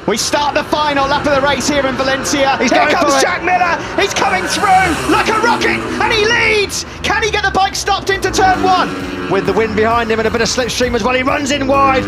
We start the final lap of the race here in Valencia. Here comes Jack Miller. He's coming through like a rocket, and he leads. Can he get the bike stopped into turn one? With the wind behind him and a bit of slipstream as well, he runs in wide.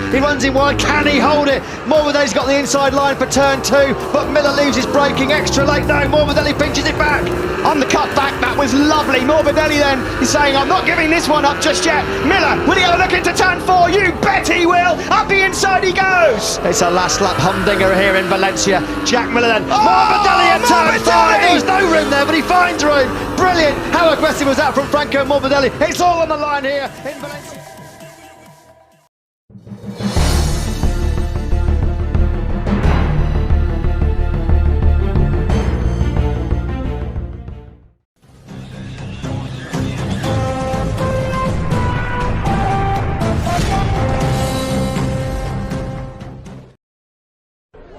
Can he hold it? Morbidelli's got the inside line for turn two, but Miller leaves his braking extra late. No, Morbidelli pinches it back. On the cut back, that was lovely. Morbidelli then is saying, I'm not giving this one up just yet. Miller, will he have a look into turn four? You bet he will. Up the inside he goes. It's a last lap humdinger here in Valencia. Jack Miller then. Morbidelli at turn five. There was no room there, but he finds room. Brilliant. How aggressive was that from Franco Morbidelli? It's all on the line here in Valencia.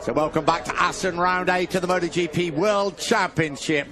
So welcome back to Assen Round 8 of the MotoGP World Championship.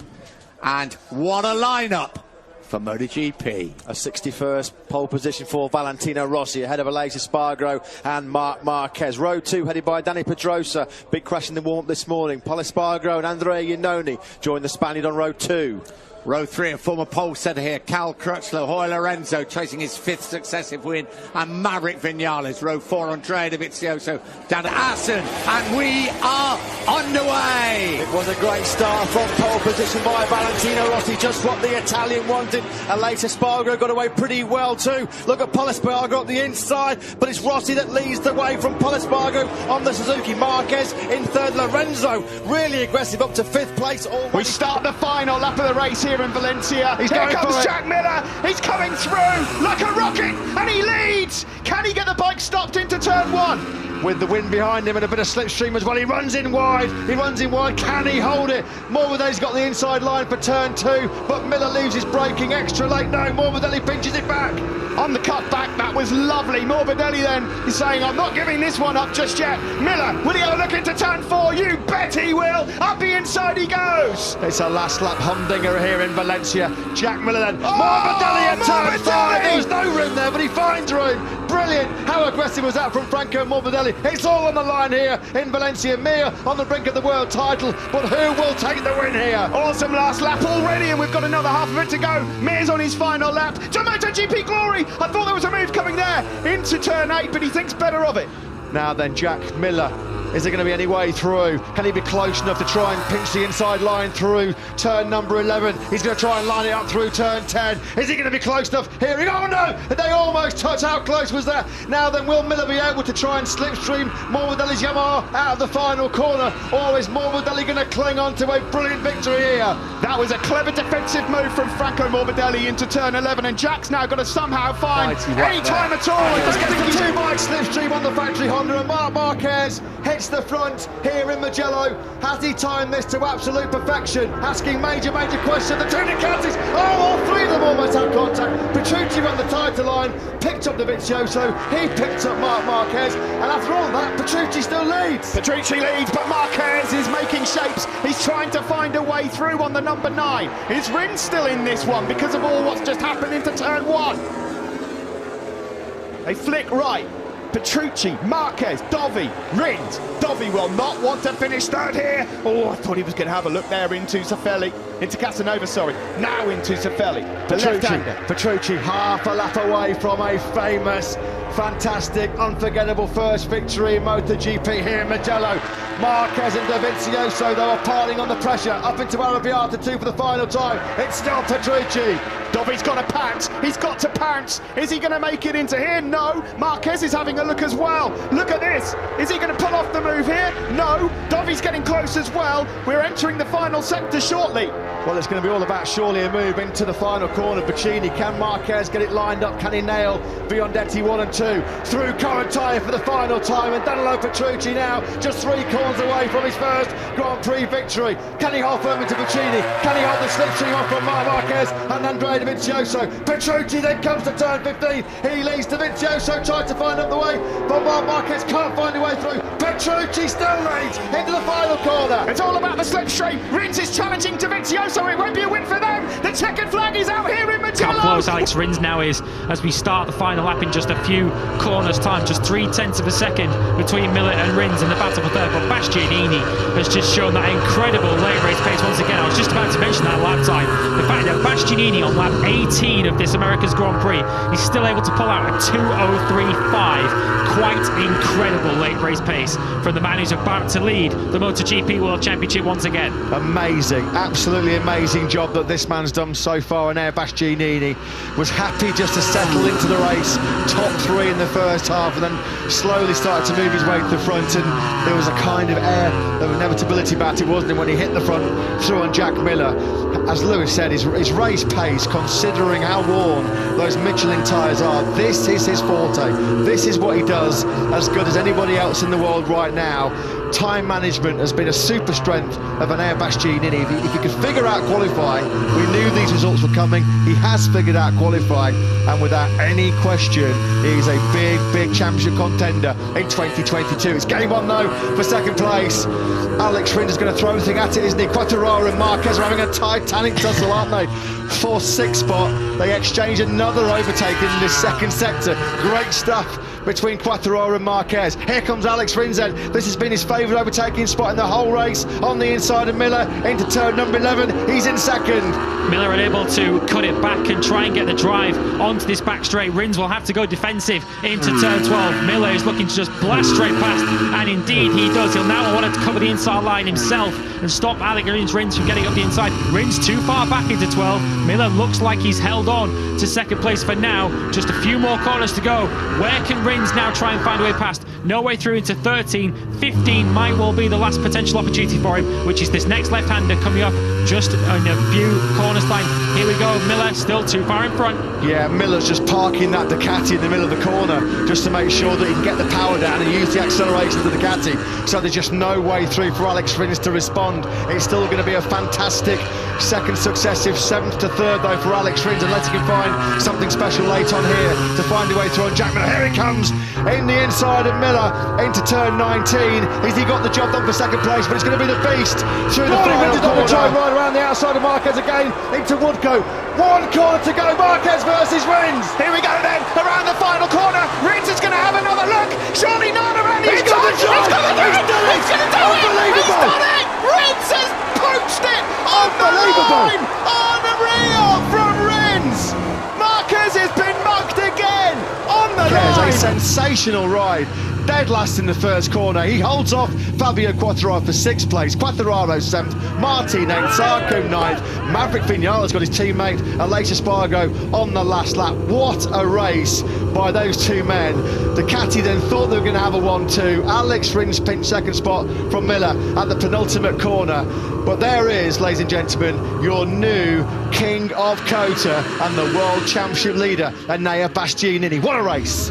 And what a lineup for MotoGP. A 61st pole position for Valentino Rossi, ahead of Aleix Espargaro and Marc Marquez. Row 2 headed by Dani Pedrosa. Big crash in the warm-up this morning. Paul Espargaro and Andrea Iannone join the Spaniard on row 2. Row 3, a former pole setter here, Cal Crutchlow, Jorge Lorenzo chasing his 5th successive win, and Maverick Vinales. Row 4, Andrea Dovizioso down to Assen, and we are underway. It was a great start from pole position by Valentino Rossi, just what the Italian wanted. Aleix Espargaro got away pretty well too. Look at Paul Espargaro at the inside, but it's Rossi that leads the way from Paul Espargaro on the Suzuki. Marquez in third, Lorenzo really aggressive up to 5th place. We start the final lap of the race here in Valencia. Here comes Jack Miller. He's coming through like a rocket, and he leads. Can he get the bike stopped into turn one? With the wind behind him and a bit of slipstream as well, he runs in wide. Can he hold it? Morbidelli's got the inside line for turn 2, but Miller leaves his braking extra late. No, Morbidelli pinches it back. On the cut back, that was lovely. Morbidelli then is saying, I'm not giving this one up just yet. Miller, will he have a look into turn 4? You bet he will. Up the inside he goes. It's a last lap humdinger here in Valencia. Jack Miller then. Morbidelli at turn 5. There was no room there, but he finds room. Brilliant. How aggressive was that from Franco Morbidelli? It's all on the line here in Valencia. Mir on the brink of the world title, but who will take the win here? Awesome last lap already, and we've got another half of it to go. Mir's on his final lap to MotoGP glory. I thought there was a move coming there into turn 8, but he thinks better of it. Now then, Jack Miller. Is there going to be any way through? Can he be close enough to try and pinch the inside line through turn number 11? He's going to try and line it up through turn 10. Is he going to be close enough? Here he goes. Oh no! They almost touch. How close was that? Now then, will Miller be able to try and slipstream Morbidelli's Yamaha out of the final corner? Or is Morbidelli going to cling on to a brilliant victory here? That was a clever defensive move from Franco Morbidelli into turn 11, and Jack's now got to somehow find any time at all. Let's get the 2-bike slipstream on the factory Honda, and Marc Marquez hits the front here in Mugello. Has he timed this to absolute perfection? Asking major questions. The two Ducatis, all 3 of them almost had contact. Petrucci on the title line, picked up Dovizioso, he picked up Marc Marquez, and after all that, Petrucci still leads. Petrucci leads, but Marquez is making shapes. He's trying to find a way through on the number 9. Is Rins still in this one because of all what's just happened into turn 1? They flick right. Petrucci, Marquez, Dovi, Rins. Dovi will not want to finish third here. Oh, I thought he was going to have a look there into Casanova, sorry. Now into Cifelli, the left-hander. Petrucci half a lap away from a famous, fantastic, unforgettable first victory in MotoGP here in Mugello. Marquez and Dovizioso, though, are piling on the pressure. Up into Arrabbiata 2 for the final time. It's still Petrucci. Dovi's got to pounce. He's got to pounce. Is he going to make it into here? No. Marquez is having a look as well. Look at this. Is he going to pull off the move here? No. Dovi's getting close as well. We're entering the final sector shortly. Well, it's going to be all about surely a move into the final corner. Bacchini, can Marquez get it lined up? Can he nail Biondetti 1 and 2? Through current tyre for the final time, and Danilo Petrucci now just 3 corners away from his first Grand Prix victory. Can he hold firm into Bacchini? Can he hold the slipstream on from Marc Marquez and Andrea Dovizioso? Petrucci then comes to turn 15. He leads. Dovizioso tries to find up the way, but Marc Marquez can't find a way through. Petrucci still leads into the final corner. It's all about the slipstream. Rins is challenging Dovizioso. It won't be a win for them. The checkered flag is out here in Magello. How close Alex Rins now is as we start the final lap in just a few corners time. Just 0.3 of a second between Miller and Rins in the battle for third. But Bastianini has just shown that incredible late race pace once again. I was just about to mention that lap time. The fact that Bastianini on lap 18 of this America's Grand Prix is still able to pull out a 2:03.5. Quite incredible late race pace from the man who's about to lead the MotoGP World Championship once again. Amazing, absolutely amazing job that this man's done so far. And Air Bastianini was happy just to settle into the race, top 3 in the first half, and then slowly started to move his way to the front. And there was a kind of air of inevitability about it, wasn't it, when he hit the front, through on Jack Miller. As Lewis said, his race pace, considering how worn those Michelin tyres are, this is his forte. This is what he does as good as anybody else in the world right now. Time management has been a super strength of an Air Bastianini. If he could figure out qualifying, we knew these results were coming. He has figured out qualifying, and without any question, he's a big championship contender in 2022. It's game on though for second place. Alex Rins is going to throw everything at it, isn't he? Quartararo and Marquez are having a titanic tussle, aren't they? 4th, 6th spot. They exchange another overtake in this second sector. Great stuff between Quartararo and Marquez. Here comes Alex Rins then. This has been his favourite overtaking spot in the whole race, on the inside of Miller into turn number 11. He's in second. Miller unable to cut it back and try and get the drive onto this back straight. Rins will have to go defensive into turn 12. Miller is looking to just blast straight past, and indeed he does. He'll now want to cover the inside line himself and stop Alex Rins from getting up the inside. Rins too far back into 12. Miller looks like he's held on to second place for now. Just a few more corners to go. Where can Rins now try and find a way past? No way through into 13. 15 might well be the last potential opportunity for him, which is this next left-hander coming up just in a few corners time. Here we go. Miller still too far in front. Yeah, Miller's just parking that Ducati in the middle of the corner just to make sure that he can get the power down and use the acceleration of the Ducati. So there's just no way through for Alex Rins to respond. It's still going to be a fantastic second successive 7th to 3rd though for Alex Rins, unless he can find something special late on here to find a way through on Jack Miller. Here he comes in the inside of Miller into turn 19. Has he got the job done for second place? But it's going to be the beast through the final corner. Right around the outside of Marquez again into Woodcote. 1 corner to go. Marquez versus Rins. Here we go then, around the final corner. Rins is going to have another look. Surely not around the He's got the job. He's done it. He's going to do it. He's done it. Rins has poached it. Unbelievable. Unreal from Rins. Marquez has been mugged again on the line. There's a sensational ride. Dead last in the first corner. He holds off Fabio Quartararo for 6th place. Quartararo 7th, Martin 8th, Sarko 9th. Maverick Vinales got his teammate Aleix Espargo on the last lap. What a race by those two men. Ducati then thought they were going to have a 1-2. Alex Rins pinched second spot from Miller at the penultimate corner. But there is, ladies and gentlemen, your new King of COTA and the World Championship leader, Enea Bastianini. What a race!